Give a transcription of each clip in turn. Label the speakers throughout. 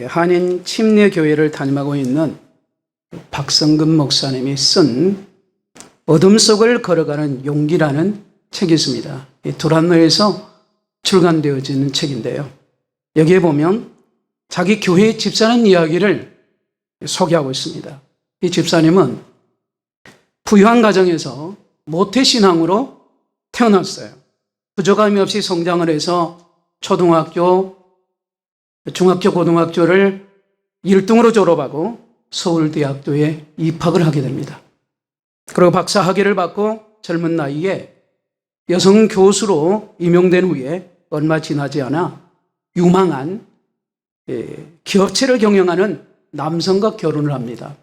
Speaker 1: 한인 침례교회를 담임하고 있는 박성근 목사님이 쓴 어둠 속을 걸어가는 용기라는 책이 있습니다. 두란노에서 출간되어진 책인데요. 여기에 보면 자기 교회에 집사는 이야기를 소개하고 있습니다. 이 집사님은 부유한 가정에서 모태신앙으로 태어났어요. 부족함이 없이 성장을 해서 초등학교, 중학교, 고등학교를 1등으로 졸업하고 서울대학교에 입학을 하게 됩니다. 그리고 박사학위를 받고 젊은 나이에 여성 교수로 임용된 후에 얼마 지나지 않아 유망한 기업체를 경영하는 남성과 결혼을 합니다.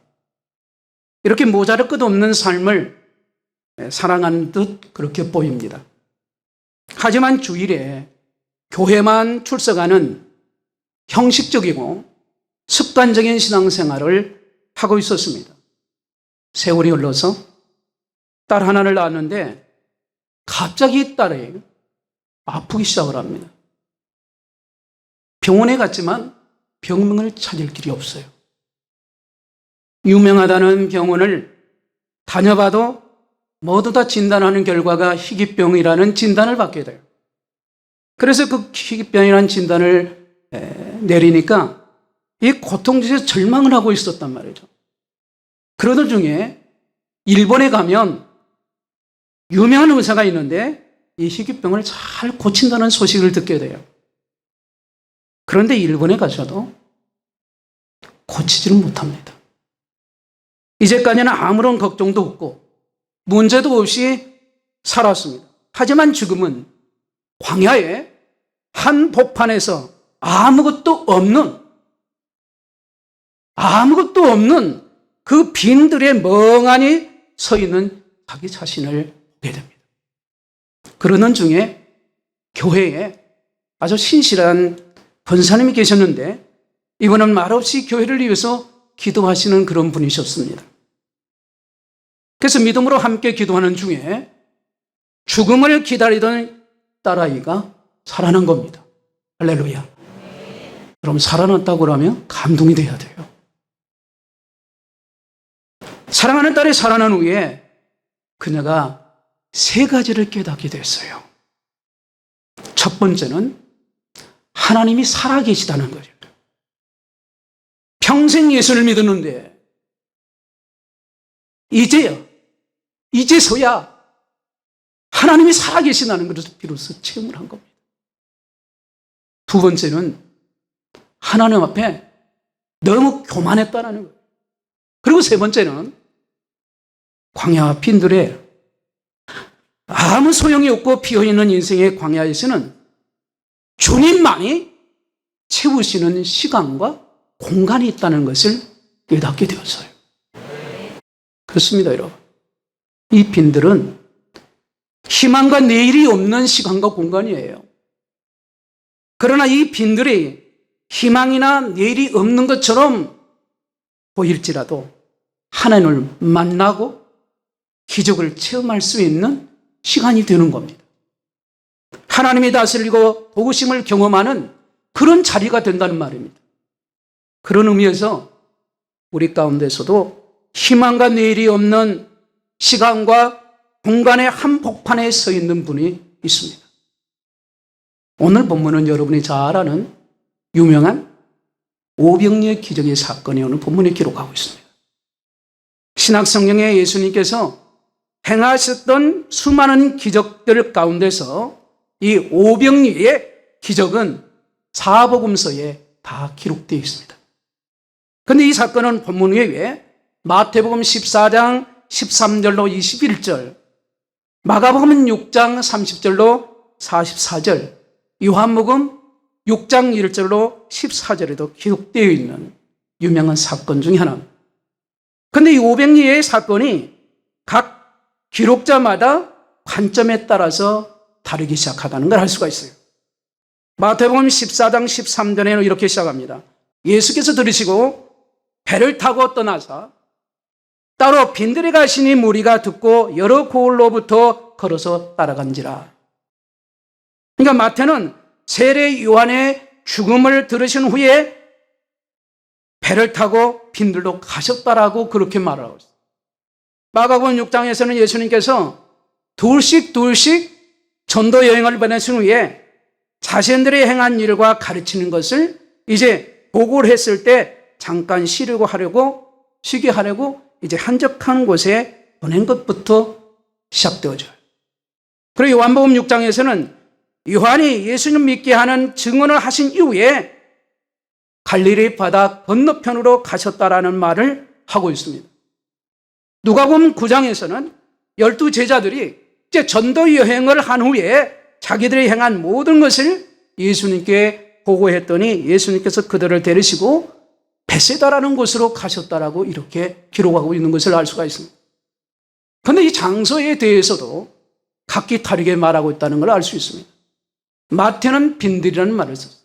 Speaker 1: 이렇게 모자랄 것 없는 삶을 사랑하는 듯 그렇게 보입니다. 하지만 주일에 교회만 출석하는 형식적이고 습관적인 신앙생활을 하고 있었습니다. 세월이 흘러서 딸 하나를 낳았는데 갑자기 딸이 아프기 시작을 합니다. 병원에 갔지만 병명을 찾을 길이 없어요. 유명하다는 병원을 다녀봐도 모두 다 진단하는 결과가 희귀병이라는 진단을 받게 돼요. 그래서 그 희귀병이라는 진단을 내리니까 이 고통에서 절망을 하고 있었단 말이죠. 그러던 중에 일본에 가면 유명한 의사가 있는데 이 희귀병을 잘 고친다는 소식을 듣게 돼요. 그런데 일본에 가셔도 고치지를 못합니다. 이제까지는 아무런 걱정도 없고 문제도 없이 살았습니다. 하지만 지금은 광야의 한 복판에서 아무것도 없는 그 빈들에 멍하니 서 있는 자기 자신을 보게 됩니다. 그러는 중에 교회에 아주 신실한 권사님이 계셨는데 이분은 말없이 교회를 위해서 기도하시는 그런 분이셨습니다. 그래서 믿음으로 함께 기도하는 중에 죽음을 기다리던 딸아이가 살아난 겁니다. 할렐루야. 그럼 살아났다고 그러면 감동이 돼야 돼요. 사랑하는 딸이 살아난 후에 그녀가 3가지를 깨닫게 됐어요. 첫 번째는 하나님이 살아계시다는 거죠. 평생 예수를 믿었는데 이제서야 하나님이 살아계신다는 것을 비로소 체험을 한 겁니다. 두 번째는 하나님 앞에 너무 교만했다는 거예요. 그리고 세 번째는 광야 빈들에 아무 소용이 없고 비어있는 인생의 광야에서는 주님만이 채우시는 시간과 공간이 있다는 것을 깨닫게 되었어요. 그렇습니다, 여러분. 이 빈들은 희망과 내일이 없는 시간과 공간이에요. 그러나 이 빈들이 희망이나 내일이 없는 것처럼 보일지라도 하나님을 만나고 기적을 체험할 수 있는 시간이 되는 겁니다. 하나님이 다스리고 도우심을 경험하는 그런 자리가 된다는 말입니다. 그런 의미에서 우리 가운데서도 희망과 내일이 없는 시간과 공간의 한복판에 서 있는 분이 있습니다. 오늘 본문은 여러분이 잘 아는 유명한 오병이어 기적의 사건이 오늘 본문에 기록하고 있습니다. 신약성경에 예수님께서 행하셨던 수많은 기적들 가운데서 이 오병이어의 기적은 사복음서에 다 기록되어 있습니다. 그런데 이 사건은 본문 외에 마태복음 14장 13절로 21절, 마가복음 6장 30절로 44절, 요한복음 6장 1절로 14절에도 기록되어 있는 유명한 사건 중에 하나입니다. 그런데 이 오병이어의 사건이 각 기록자마다 관점에 따라서 다르기 시작하다는 걸 알 수가 있어요. 마태복음 14장 13절에는 이렇게 시작합니다. 예수께서 들으시고 배를 타고 떠나서 따로 빈들에 가시니 무리가 듣고 여러 고을로부터 걸어서 따라간지라. 그러니까 마태는 세례 요한의 죽음을 들으신 후에 배를 타고 빈들로 가셨다라고 그렇게 말하고 있어요. 마가복음 6장에서는 예수님께서 둘씩 전도 여행을 보내신 후에 자신들이 행한 일과 가르치는 것을 이제 보고를 했을 때 잠깐 쉬게 하려고 이제 한적한 곳에 보낸 것부터 시작되어져요. 그리고 요한복음 6장에서는 요한이 예수님 믿게 하는 증언을 하신 이후에 갈릴리 바다 건너편으로 가셨다라는 말을 하고 있습니다. 누가복음 9장에서는 12 제자들이 이제 전도 여행을 한 후에 자기들이 행한 모든 것을 예수님께 보고했더니 예수님께서 그들을 데리시고 베세다라는 곳으로 가셨다라고 이렇게 기록하고 있는 것을 알 수가 있습니다. 그런데 이 장소에 대해서도 각기 다르게 말하고 있다는 걸 알 수 있습니다. 마태는 빈들이라는 말을 썼어요.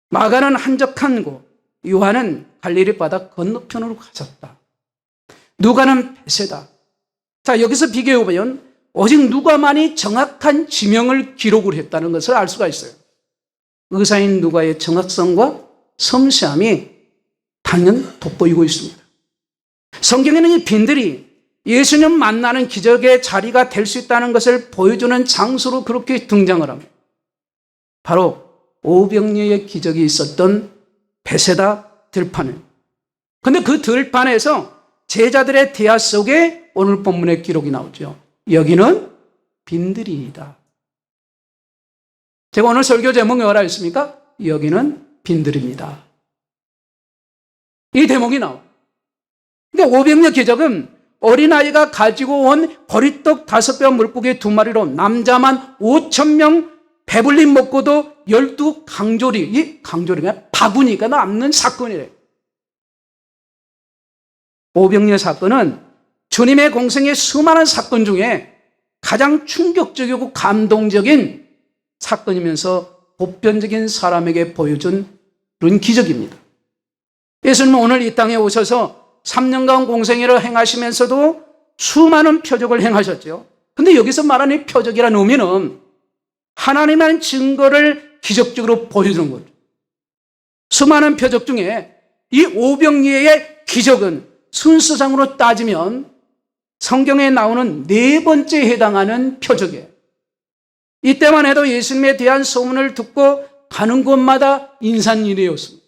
Speaker 1: 마가는 한적한 곳, 요한은 갈릴리 바다 건너편으로 가셨다. 누가는 베세다. 자, 여기서 비교해보면 오직 누가만이 정확한 지명을 기록을 했다는 것을 알 수가 있어요. 의사인 누가의 정확성과 섬세함이 단연 돋보이고 있습니다. 성경에는 이 빈들이 예수님 만나는 기적의 자리가 될 수 있다는 것을 보여주는 장소로 그렇게 등장을 합니다. 바로 오병이어의 기적이 있었던 베세다 들판을. 그런데 그 들판에서 제자들의 대화 속에 오늘 본문의 기록이 나오죠. 여기는 빈들이다. 제가 오늘 설교 제목이 뭐라 했습니까? 여기는 빈들입니다. 이 대목이 나와요. 그러니까 오병이어 기적은 어린아이가 가지고 온 보리떡 5뼈 물고기 2마리로 남자만 5,000명 배불리 먹고도 12 강조리, 이 강조리가 바구니가 남는 사건이래요. 오병이어 사건은 주님의 공생의 수많은 사건 중에 가장 충격적이고 감동적인 사건이면서 보편적인 사람에게 보여준 그런 기적입니다. 예수님은 오늘 이 땅에 오셔서 3년간 공생애를 행하시면서도 수많은 표적을 행하셨죠. 그런데 여기서 말하는 이 표적이라는 의미는 하나님의 증거를 기적적으로 보여주는 거죠. 수많은 표적 중에 이 오병이어의 기적은 순서상으로 따지면 성경에 나오는 4번째에 해당하는 표적이에요. 이때만 해도 예수님에 대한 소문을 듣고 가는 곳마다 인산일이었습니다.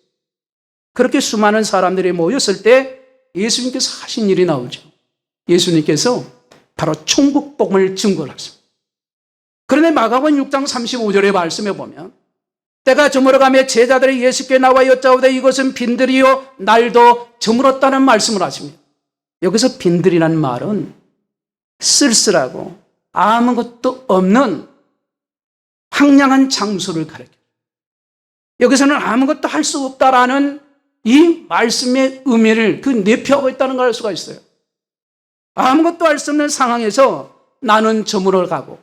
Speaker 1: 그렇게 수많은 사람들이 모였을 때 예수님께서 하신 일이 나오죠. 예수님께서 바로 천국복음을 증거를 하십니다. 그런데 마가복음 6장 35절의 말씀에 보면 때가 저물어가며 제자들이 예수께 나와 여짜오되 이것은 빈들이요 날도 저물었다는 말씀을 하십니다. 여기서 빈들이라는 말은 쓸쓸하고 아무것도 없는 황량한 장소를 가리켜요. 여기서는 아무것도 할 수 없다라는 이 말씀의 의미를 내포하고 있다는 걸 알 수가 있어요. 아무것도 할 수 없는 상황에서 나는 저물어 가고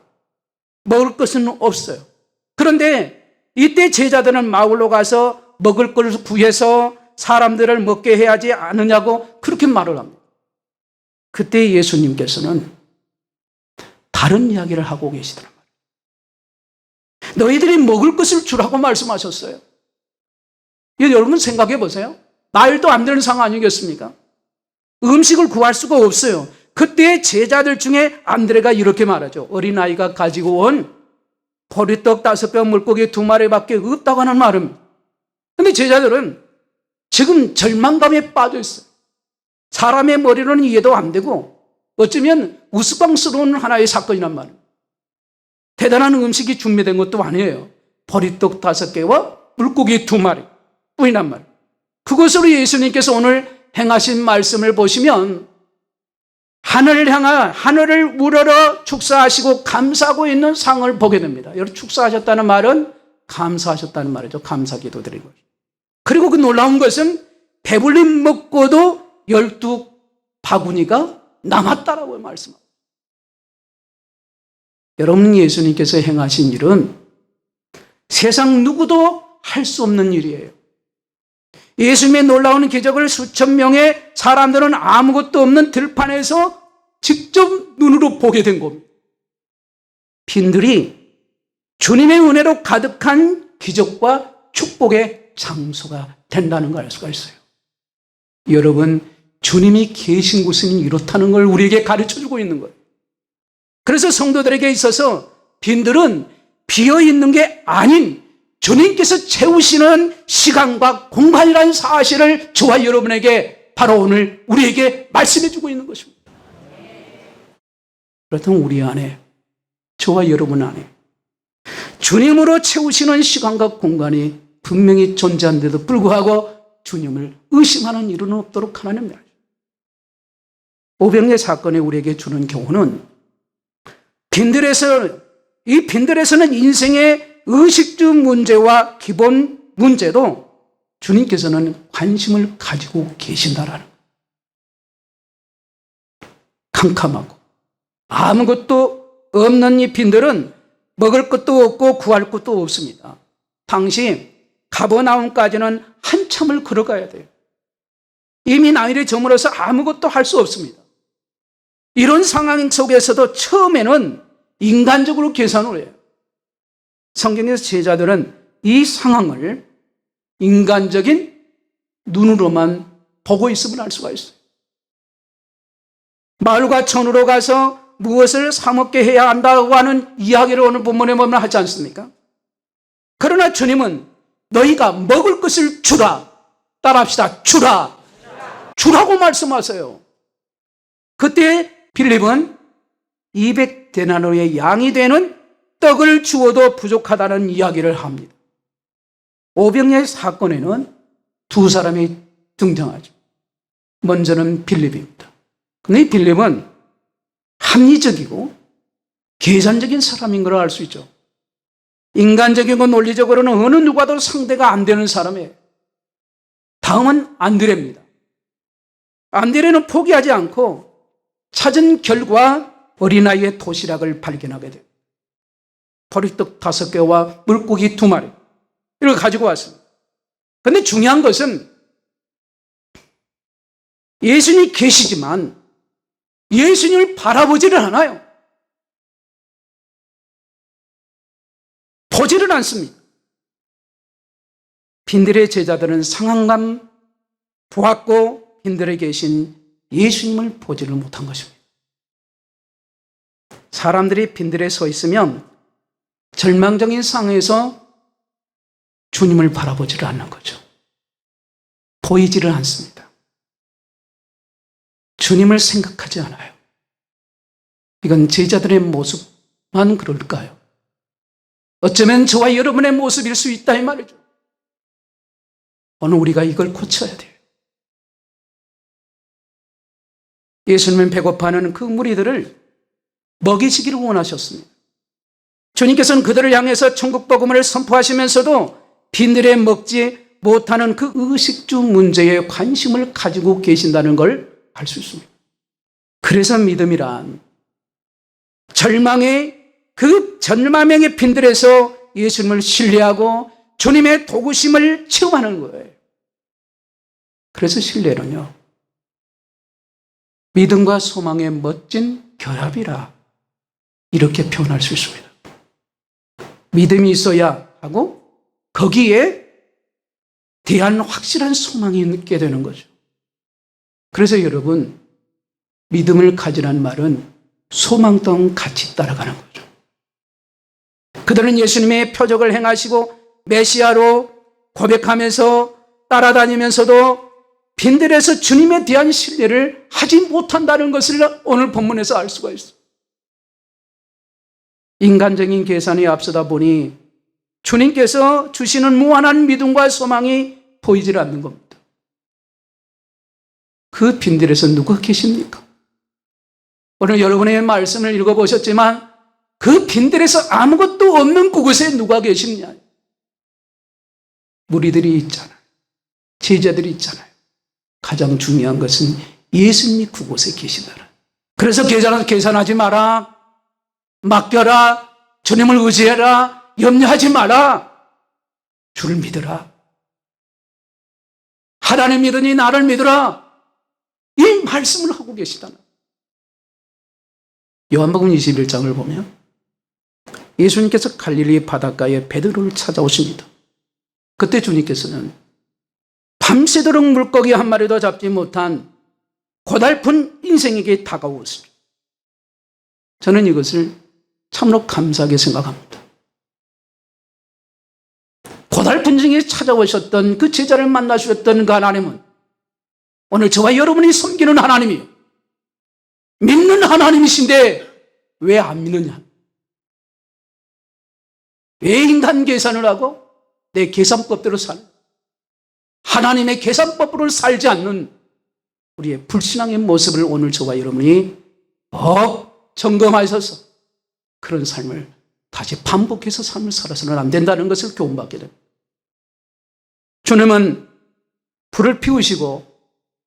Speaker 1: 먹을 것은 없어요. 그런데 이때 제자들은 마을로 가서 먹을 것을 구해서 사람들을 먹게 해야지 않느냐고 그렇게 말을 합니다. 그때 예수님께서는 다른 이야기를 하고 계시더란 말이에요. 너희들이 먹을 것을 주라고 말씀하셨어요. 여러분 생각해 보세요. 말도 안 되는 상황 아니겠습니까? 음식을 구할 수가 없어요. 그때 제자들 중에 안드레가 이렇게 말하죠. 어린아이가 가지고 온 보리떡 5뼈 물고기 2마리밖에 없다고 하는 말입니다. 그런데 제자들은 지금 절망감에 빠져 있어요. 사람의 머리로는 이해도 안 되고 어쩌면 우스꽝스러운 하나의 사건이란 말이에요. 대단한 음식이 준비된 것도 아니에요. 보리떡 5개와 물고기 2마리 뿐이란 말이에요. 그것으로 예수님께서 오늘 행하신 말씀을 보시면 하늘을 우러러 축사하시고 감사하고 있는 상을 보게 됩니다. 여러분 축사하셨다는 말은 감사하셨다는 말이죠. 감사기도 드리고. 그리고 그 놀라운 것은 배불리 먹고도 12 바구니가 남았다라고 말씀합니다. 여러분 예수님께서 행하신 일은 세상 누구도 할 수 없는 일이에요. 예수님의 놀라운 기적을 수천 명의 사람들은 아무것도 없는 들판에서 직접 눈으로 보게 된 겁니다. 빈들이 주님의 은혜로 가득한 기적과 축복의 장소가 된다는 걸 알 수가 있어요. 여러분, 주님이 계신 곳은 이렇다는 걸 우리에게 가르쳐주고 있는 거예요. 그래서 성도들에게 있어서 빈들은 비어있는 게 아닌 주님께서 채우시는 시간과 공간이라는 사실을 저와 여러분에게 바로 오늘 우리에게 말씀해주고 있는 것입니다. 그렇다면 우리 안에, 저와 여러분 안에 주님으로 채우시는 시간과 공간이 분명히 존재하는데도 불구하고 주님을 의심하는 일은 없도록 하나님 말이죠. 오병이의 사건에 우리에게 주는 교훈은 이 빈들에서는 인생의 의식주 문제와 기본 문제도 주님께서는 관심을 가지고 계신다라는 캄캄하고 아무것도 없는 이 빈들은 먹을 것도 없고 구할 것도 없습니다. 당시 가버나움까지는 한참을 걸어가야 돼요. 이미 나이를 저물어서 아무것도 할 수 없습니다. 이런 상황 속에서도 처음에는 인간적으로 계산을 해요. 성경에서 제자들은 이 상황을 인간적인 눈으로만 보고 있음을 알 수가 있어요. 마을과 촌으로 가서 무엇을 사먹게 해야 한다고 하는 이야기를 오늘 본문에 보면 하지 않습니까? 그러나 주님은 너희가 먹을 것을 주라. 따라합시다. 주라고 말씀하세요. 그때 빌립은 200데나리의 양이 되는 떡을 주어도 부족하다는 이야기를 합니다. 오병이의 사건에는 두 사람이 등장하죠. 먼저는 빌립입니다. 근데 이 빌립은 합리적이고 계산적인 사람인 걸 알 수 있죠. 인간적이고 논리적으로는 어느 누가도 상대가 안 되는 사람이에요. 다음은 안드레입니다. 안드레는 포기하지 않고 찾은 결과 어린아이의 도시락을 발견하게 돼요. 보리떡 5개와 물고기 2마리 이걸 가지고 왔습니다. 그런데 중요한 것은 예수님이 계시지만 예수님을 바라보지를 않아요. 보지를 않습니다. 빈들의 제자들은 상황감 보았고 빈들에 계신 예수님을 보지를 못한 것입니다. 사람들이 빈들에 서 있으면 절망적인 상황에서 주님을 바라보지를 않는 거죠. 보이지를 않습니다. 주님을 생각하지 않아요. 이건 제자들의 모습만 그럴까요? 어쩌면 저와 여러분의 모습일 수 있다 이 말이죠. 오늘 우리가 이걸 고쳐야 돼요. 예수님은 배고파하는 그 무리들을 먹이시기를 원하셨습니다. 주님께서는 그들을 향해서 천국 복음을 선포하시면서도 빈들에 먹지 못하는 그 의식주 문제에 관심을 가지고 계신다는 걸 알 수 있습니다. 그래서 믿음이란 그 절망의 빈들에서 예수님을 신뢰하고 주님의 도구심을 체험하는 거예요. 그래서 신뢰는요, 믿음과 소망의 멋진 결합이라 이렇게 표현할 수 있습니다. 믿음이 있어야 하고 거기에 대한 확실한 소망이 있게 되는 거죠. 그래서 여러분, 믿음을 가지라는 말은 소망 또한 같이 따라가는 거죠. 그들은 예수님의 표적을 행하시고 메시아로 고백하면서 따라다니면서도 빈들에서 주님에 대한 신뢰를 하지 못한다는 것을 오늘 본문에서 알 수가 있어요. 인간적인 계산에 앞서다 보니 주님께서 주시는 무한한 믿음과 소망이 보이질 않는 겁니다. 그 빈들에서 누가 계십니까? 오늘 여러분의 말씀을 읽어보셨지만 그 빈들에서 아무것도 없는 그곳에 누가 계시느냐? 무리들이 있잖아요. 제자들이 있잖아요. 가장 중요한 것은 예수님이 그곳에 계시다는. 그래서 계산하지 마라. 맡겨라. 주님을 의지해라. 염려하지 마라. 주를 믿어라. 하나님 믿으니 나를 믿어라. 이 말씀을 하고 계시다는. 요한복음 21장을 보면 예수님께서 갈릴리 바닷가에 베드로를 찾아오십니다. 그때 주님께서는 밤새도록 물고기 한 마리도 잡지 못한 고달픈 인생에게 다가왔습니다. 저는 이것을 참으로 감사하게 생각합니다. 고달픈 중에 찾아오셨던 그 제자를 만나주셨던 그 하나님은 오늘 저와 여러분이 섬기는 하나님이요, 믿는 하나님이신데 왜 안 믿느냐? 왜 인간 계산을 하고 내 계산법대로 사는, 하나님의 계산법으로 살지 않는 우리의 불신앙의 모습을 오늘 저와 여러분이 점검하셔서 그런 삶을 다시 반복해서 삶을 살아서는 안 된다는 것을 교훈받게 됩니다. 주님은 불을 피우시고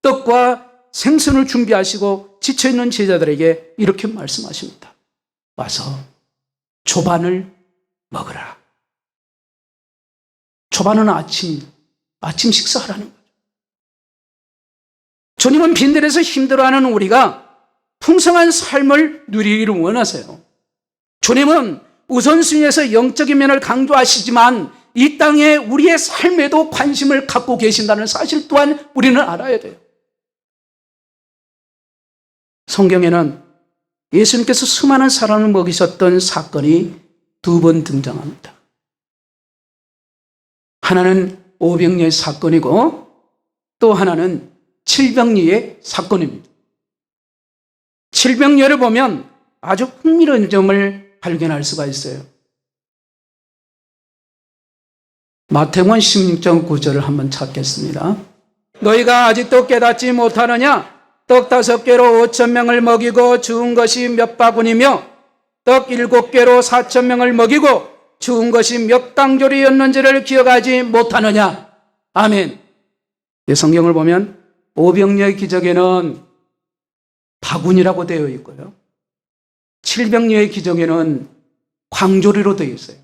Speaker 1: 떡과 생선을 준비하시고 지쳐있는 제자들에게 이렇게 말씀하십니다. 와서 조반을 먹으라. 조반은 아침 식사하라는 거죠. 주님은 빈들에서 힘들어하는 우리가 풍성한 삶을 누리기를 원하세요. 주님은 우선순위에서 영적인 면을 강조하시지만 이 땅에 우리의 삶에도 관심을 갖고 계신다는 사실 또한 우리는 알아야 돼요. 성경에는 예수님께서 수많은 사람을 먹이셨던 사건이 두 번 등장합니다. 하나는 오병이어의 사건이고 또 하나는 칠병이어의 사건입니다. 칠병이어를 보면 아주 흥미로운 점을 발견할 수가 있어요. 마태복음 16장 9절을 한번 찾겠습니다. 너희가 아직도 깨닫지 못하느냐? 떡 5개로 5,000명을 먹이고 주운 것이 몇 바구니며 떡 7개로 4,000명을 먹이고 주운 것이 몇 강조리였는지를 기억하지 못하느냐? 아멘. 성경을 보면 오병이어의 기적에는 바구니라고 되어 있고요, 칠병이어의 기적에는 광조리로 되어 있어요.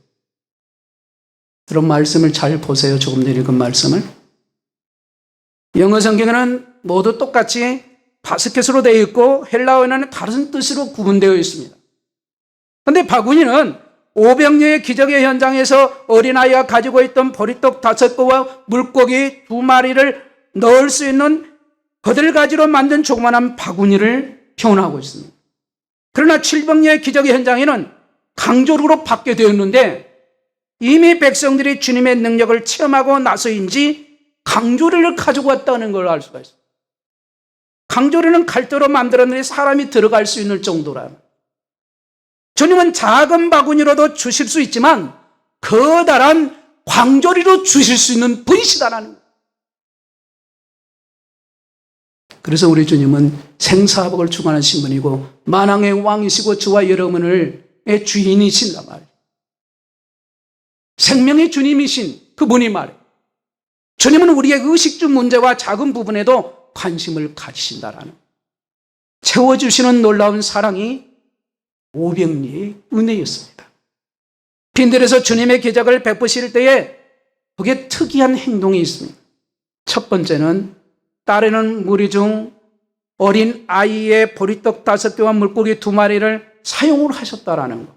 Speaker 1: 그런 말씀을 잘 보세요. 조금 전에 읽은 말씀을. 영어 성경에는 모두 똑같이 바스켓으로 되어 있고 헬라어에는 다른 뜻으로 구분되어 있습니다. 그런데 바구니는 오병이어의 기적의 현장에서 어린아이가 가지고 있던 보리떡 5개와 물고기 2마리를 넣을 수 있는 거들가지로 만든 조그마한 바구니를 표현하고 있습니다. 그러나 칠병이어의 기적의 현장에는 강조로 받게 되었는데 이미 백성들이 주님의 능력을 체험하고 나서인지 강조리를 가지고 왔다는 걸 알 수가 있어요. 강조리는 갈대로 만들었는데 사람이 들어갈 수 있는 정도라. 주님은 작은 바구니로도 주실 수 있지만 커다란 광조리로 주실 수 있는 분이시다라는 거예요. 그래서 우리 주님은 생사복을 주관하신 분이고 만왕의 왕이시고 저와 여러분의 주인이신단 말이에요. 생명의 주님이신 그분이 말이에요. 주님은 우리의 의식주 문제와 작은 부분에도 관심을 가지신다라는, 채워주시는 놀라운 사랑이 오병이어의 은혜였습니다. 빈들에서 주님의 기적을 베푸실 때에 그게 특이한 행동이 있습니다. 첫 번째는 따르는 무리 중 어린 아이의 보리떡 5개와 물고기 2마리를 사용을 하셨다라는 것.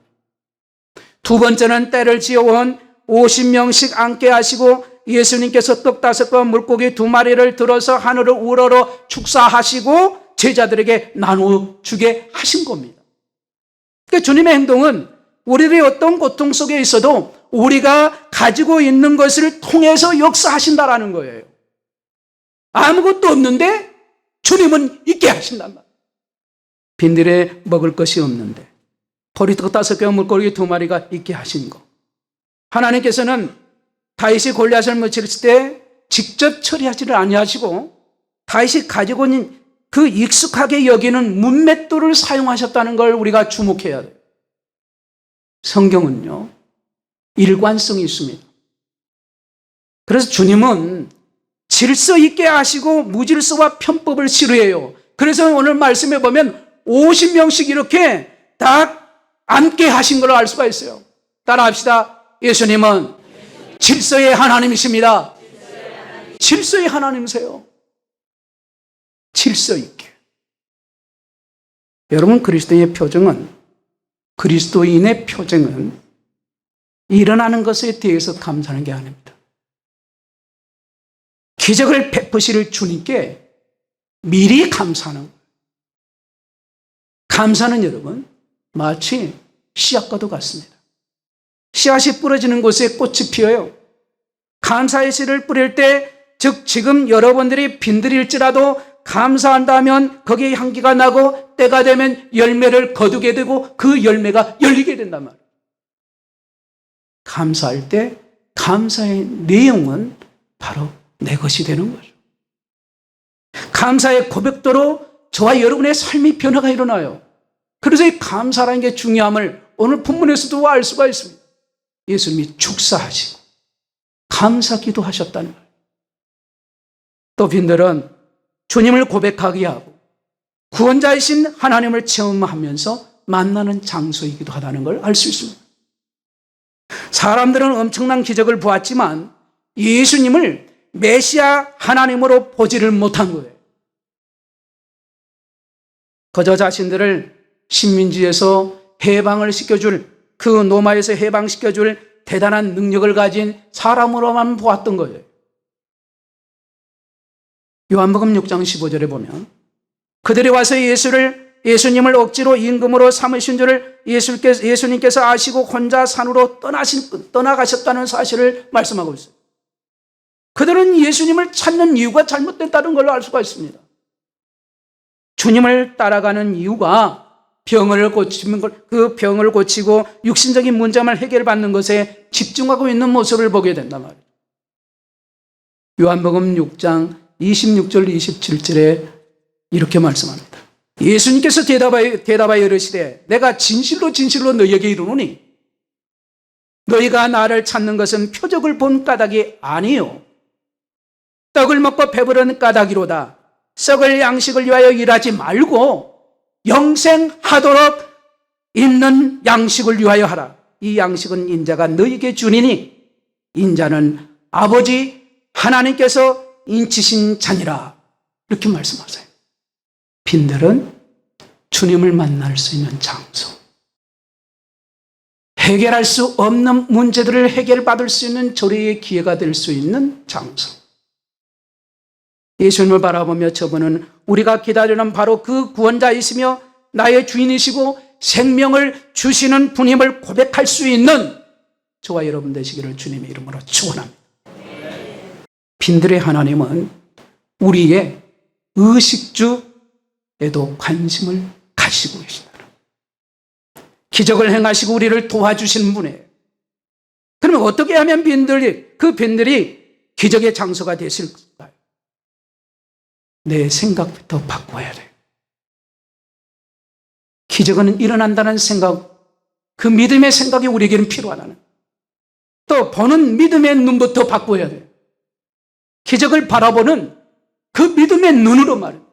Speaker 1: 두 번째는 때를 지어온 50명씩 앉게 하시고 예수님께서 떡 5개와 물고기 2마리를 들어서 하늘을 우러러 축사하시고 제자들에게 나누어 주게 하신 겁니다. 그러니까 주님의 행동은 우리들의 어떤 고통 속에 있어도 우리가 가지고 있는 것을 통해서 역사하신다라는 거예요. 아무것도 없는데 주님은 있게 하신단 말이에요. 빈들에 먹을 것이 없는데 보리떡 5개와 물고기 2마리가 있게 하신 거. 하나님께서는 다윗이 골리앗을 무찌르실 때 직접 처리하지를 아니하시고 다윗이 가지고 있는 그 익숙하게 여기는 문맷돌을 사용하셨다는 걸 우리가 주목해야 돼요. 성경은요, 일관성이 있습니다. 그래서 주님은 질서 있게 하시고 무질서와 편법을 싫어해요. 그래서 오늘 말씀에 보면 50명씩 이렇게 다 앉게 하신 걸 알 수가 있어요. 따라합시다. 예수님은 질서의 하나님이십니다. 질서의 하나님이세요. 질서 있게. 여러분, 그리스도인의 표정은 일어나는 것에 대해서 감사하는 게 아닙니다. 기적을 베푸실 주님께 미리 감사하는 거예요. 감사는 여러분 마치 씨앗과도 같습니다. 씨앗이 뿌려지는 곳에 꽃이 피어요. 감사의 씨를 뿌릴 때, 즉 지금 여러분들이 빈들일지라도 감사한다면 거기에 향기가 나고 때가 되면 열매를 거두게 되고 그 열매가 열리게 된단 말이에요. 감사할 때 감사의 내용은 바로 내 것이 되는 거죠. 감사의 고백도로 저와 여러분의 삶의 변화가 일어나요. 그래서 이 감사라는 게 중요함을 오늘 본문에서도 알 수가 있습니다. 예수님이 축사하시고 감사기도 하셨다는 거예요. 또 빈들은 주님을 고백하게 하고 구원자이신 하나님을 체험하면서 만나는 장소이기도 하다는 걸 알 수 있습니다. 사람들은 엄청난 기적을 보았지만 예수님을 메시아 하나님으로 보지를 못한 거예요. 그저 자신들을 식민지에서 해방을 시켜줄, 그 노마에서 해방시켜줄 대단한 능력을 가진 사람으로만 보았던 거예요. 요한복음 6장 15절에 보면 그들이 와서 예수님을 억지로 임금으로 삼으신 줄을 예수님께서 아시고 혼자 산으로 떠나가셨다는 사실을 말씀하고 있어요. 그들은 예수님을 찾는 이유가 잘못됐다는 걸 알 수가 있습니다. 주님을 따라가는 이유가 병을 고치는 것, 그 병을 고치고 육신적인 문제만 해결받는 것에 집중하고 있는 모습을 보게 된단 말이에요. 요한복음 6장 26절 27절에 이렇게 말씀합니다. 예수님께서 대답하여 이르시되 내가 진실로 진실로 너희에게 이르노니 너희가 나를 찾는 것은 표적을 본 까닭이 아니요 떡을 먹고 배부른 까닭이로다. 썩을 양식을 위하여 일하지 말고 영생하도록 있는 양식을 위하여 하라. 이 양식은 인자가 너희에게 주니니 인자는 아버지 하나님께서 인치신 자니라. 이렇게 말씀하세요. 빈들은 주님을 만날 수 있는 장소, 해결할 수 없는 문제들을 해결받을 수 있는 조리의 기회가 될 수 있는 장소. 예수님을 바라보며 저분은 우리가 기다리는 바로 그 구원자이시며 나의 주인이시고 생명을 주시는 분임을 고백할 수 있는 저와 여러분 되시기를 주님의 이름으로 축원합니다. 빈들의 하나님은 우리의 의식주에도 관심을 가지고 계시다. 기적을 행하시고 우리를 도와주시는 분이에요. 그러면 어떻게 하면 그 빈들이 기적의 장소가 되실까요? 내 생각부터 바꿔야 돼요. 기적은 일어난다는 생각, 그 믿음의 생각이 우리에게는 필요하다는. 또 보는 믿음의 눈부터 바꿔야 돼요. 기적을 바라보는 그 믿음의 눈으로 말해요.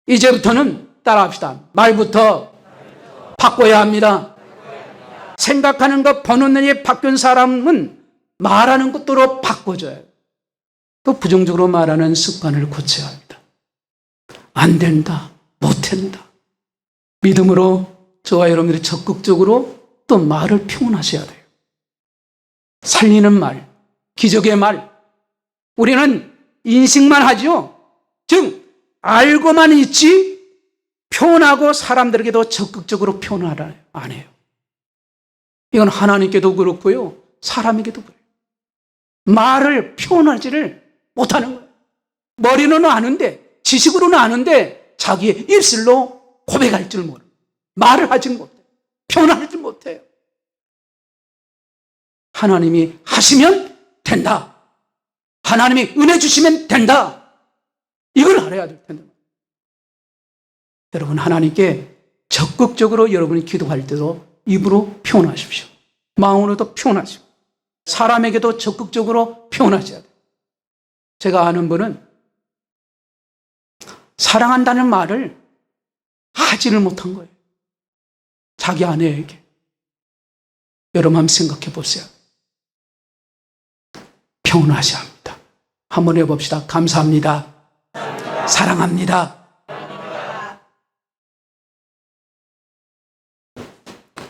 Speaker 1: 이제부터는 따라합시다. 말부터 바꿔야 합니다. 생각하는 것, 보는 눈이 바뀐 사람은 말하는 것도로 바꿔줘야 해요. 또 부정적으로 말하는 습관을 고쳐야 합니다. 안 된다, 못한다. 믿음으로 저와 여러분들이 적극적으로 또 말을 표현하셔야 돼요. 살리는 말, 기적의 말. 우리는 인식만 하죠. 즉 알고만 있지 표현하고 사람들에게도 적극적으로 표현하라 안 해요. 이건 하나님께도 그렇고요, 사람에게도 그래요. 말을 표현하지를 못하는 거예요. 머리로는 아는데, 지식으로는 아는데 자기의 입술로 고백할 줄 모르고 말을 하지 못해요. 표현하지 못해요. 하나님이 하시면 된다. 하나님이 은혜 주시면 된다. 이걸 알아야 될 텐데. 여러분, 하나님께 적극적으로 여러분이 기도할 때도 입으로 표현하십시오. 마음으로도 표현하시고 사람에게도 적극적으로 표현하셔야 돼요. 제가 아는 분은 사랑한다는 말을 하지를 못한 거예요. 자기 아내에게. 여러분 한번 생각해 보세요. 표현하셔야 합니다. 한번 해봅시다. 감사합니다. 사랑합니다.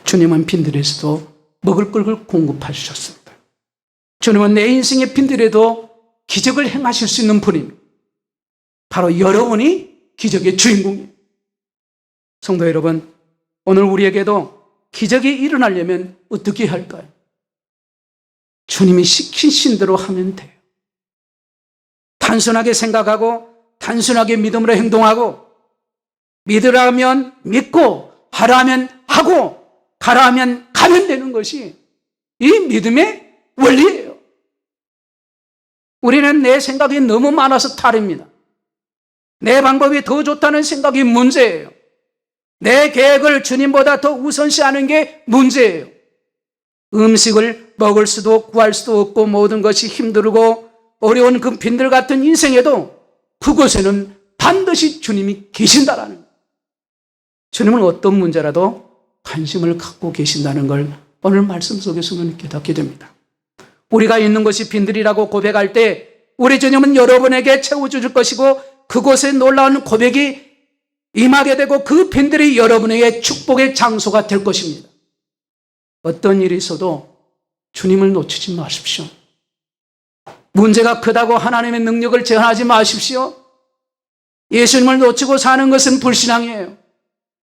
Speaker 1: 주님은 빈들에서도 먹을 걸 공급해 주셨습니다. 주님은 내 인생의 빈들에도 기적을 행하실 수 있는 분입니다. 바로 여러분이 기적의 주인공이에요. 성도 여러분, 오늘 우리에게도 기적이 일어나려면 어떻게 할까요? 주님이 시키신 대로 하면 돼요. 단순하게 생각하고 단순하게 믿음으로 행동하고, 믿으라면 믿고 하라면 하고 가라면 가면 되는 것이 이 믿음의 원리예요. 우리는 내 생각이 너무 많아서 탈입니다. 내 방법이 더 좋다는 생각이 문제예요. 내 계획을 주님보다 더 우선시하는 게 문제예요. 음식을 먹을 수도 구할 수도 없고 모든 것이 힘들고 어려운 그 빈들 같은 인생에도 그곳에는 반드시 주님이 계신다라는 거예요. 주님은 어떤 문제라도 관심을 갖고 계신다는 걸 오늘 말씀 속에서는 깨닫게 됩니다. 우리가 있는 것이 빈들이라고 고백할 때 우리 주님은 여러분에게 채워줄 것이고 그곳에 놀라운 고백이 임하게 되고 그 빈들이 여러분에게 축복의 장소가 될 것입니다. 어떤 일이 있어도 주님을 놓치지 마십시오. 문제가 크다고 하나님의 능력을 제한하지 마십시오. 예수님을 놓치고 사는 것은 불신앙이에요.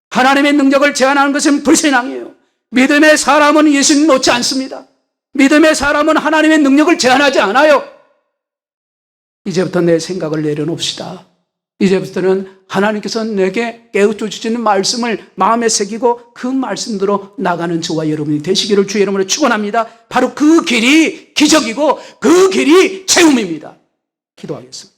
Speaker 1: 하나님의 능력을 제한하는 것은 불신앙이에요. 믿음의 사람은 예수님 놓지 않습니다. 믿음의 사람은 하나님의 능력을 제한하지 않아요. 이제부터 내 생각을 내려놓읍시다. 이제부터는 하나님께서 내게 깨우쳐 주시는 말씀을 마음에 새기고 그 말씀대로 나가는 저와 여러분이 되시기를 주의 이름으로 축원합니다. 바로 그 길이 기적이고 그 길이 체험입니다. 기도하겠습니다.